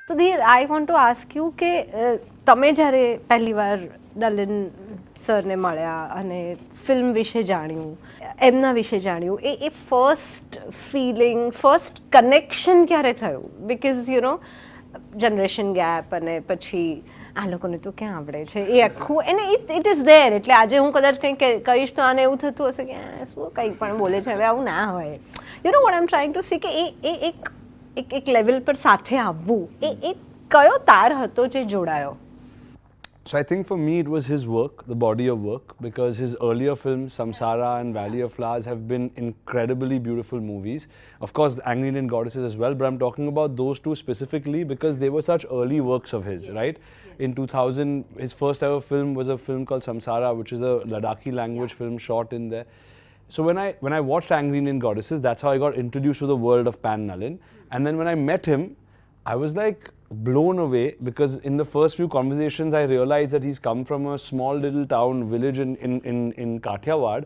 So Dheer, I want to ask you કે તમે જ્યારે પહેલી વાર નલિન સરને મળ્યા અને ફિલ્મ વિશે જાણ્યું, એમના વિશે જાણ્યું, એ ફર્સ્ટ ફિલિંગ, ફર્સ્ટ કનેક્શન ક્યારે થયું? Because you know generation gap અને પછી આ લોકોને તો ક્યાં આવડે છે એ આખું, એને ઇટ ઇઝ ધેર. એટલે આજે હું કદાચ કંઈક કહીશ તો આને એવું થતું હશે કે શું કંઈ પણ બોલે છે, હવે આવું ના હોય. You know what I M trying to C કે એ એક લેવલ પર સાથે આવવું, એ કયો તાર હતો જે જોડાયો? So I think for me it was his work, the body of work, because his earlier films, Samsara and Valley of Flowers, have been incredibly beautiful movies. Of course, Angry Indian Goddesses as well, but I'm talking about those two specifically because they were such early works of his, right? In 2000, his first ever film was a film called Samsara, which is a Ladakhi language film shot in there. So when I watched Angry Indian Goddesses, that's how I got introduced to the world of Pan Nalin. And then when I met him, I was like blown away because in the first few conversations I realized that he's come from a small little town village in Kathiawad.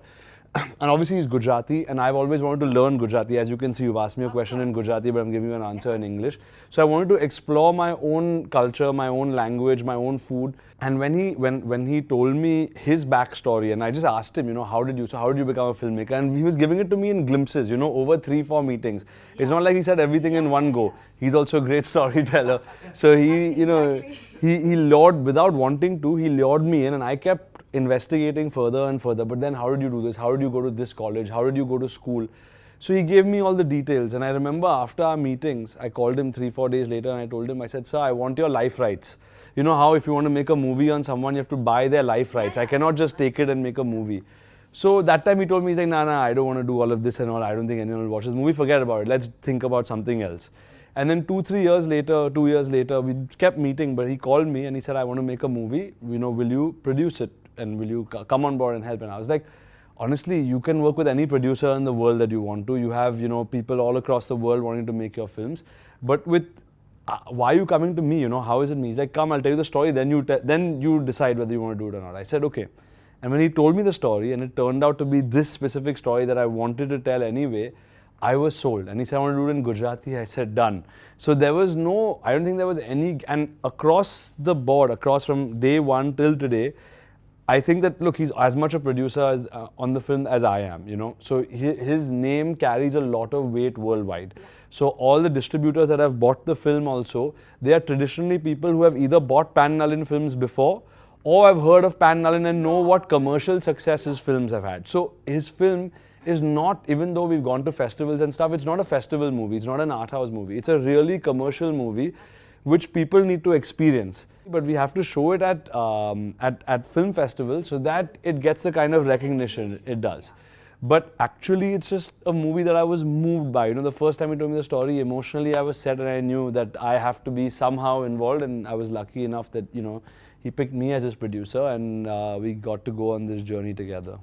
And obviously he's Gujarati, and I've always wanted to learn Gujarati. As you can see, you've asked me a question in Gujarati, but I'm giving you an answer in English. So I wanted to explore my own culture, my own language, my own food. And when he told me his backstory, and I just asked him, you know, how did you become a filmmaker? And he was giving it to me in glimpses, you know, over 3-4 meetings. It's not like he said everything in one go. He's also a great storyteller. So he, you know, he lured, without wanting to, he lured me in, and I kept investigating further and further. But then how did you do this? How did you go to this college? How did you go to school? So he gave me all the details. And I remember after our meetings, I called him 3-4 days later and I told him, I said, sir, I want your life rights. You know how if you want to make a movie on someone, you have to buy their life rights. I cannot just take it and make a movie. So that time he told me, he's like, nah, I don't want to do all of this and all. I don't think anyone will watch this movie. Forget about it. Let's think about something else. And then 2 years later, we kept meeting, but he called me and he said, I want to make a movie. You know, will you produce it? And will you come on board and help? And I was like, honestly, you can work with any producer in the world that you want to. You have, you know, people all across the world wanting to make your films. But with, why are you coming to me? You know, how is it me? He's like, come, I'll tell you the story. Then you decide whether you want to do it or not. I said, okay. And when he told me the story, and it turned out to be this specific story that I wanted to tell anyway, I was sold. And he said, I want to do it in Gujarati. I said, done. So there was no, I don't think there was any, and across the board, across from day one till today, I think that, look, he's as much a producer as, on the film as I am, you know. So his name carries a lot of weight worldwide. So all the distributors that have bought the film also, they are traditionally people who have either bought Pan Nalin films before or have heard of Pan Nalin and know what commercial success his films have had. So his film is not, even though we've gone to festivals and stuff, it's not a festival movie, it's not an art house movie. It's a really commercial movie which people need to experience. But we have to show it at film festivals so that it gets the kind of recognition it does. But actually, it's just a movie that I was moved by. You know, the first time he told me the story, emotionally I was set and I knew that I have to be somehow involved, and I was lucky enough that, you know, he picked me as his producer and we got to go on this journey together.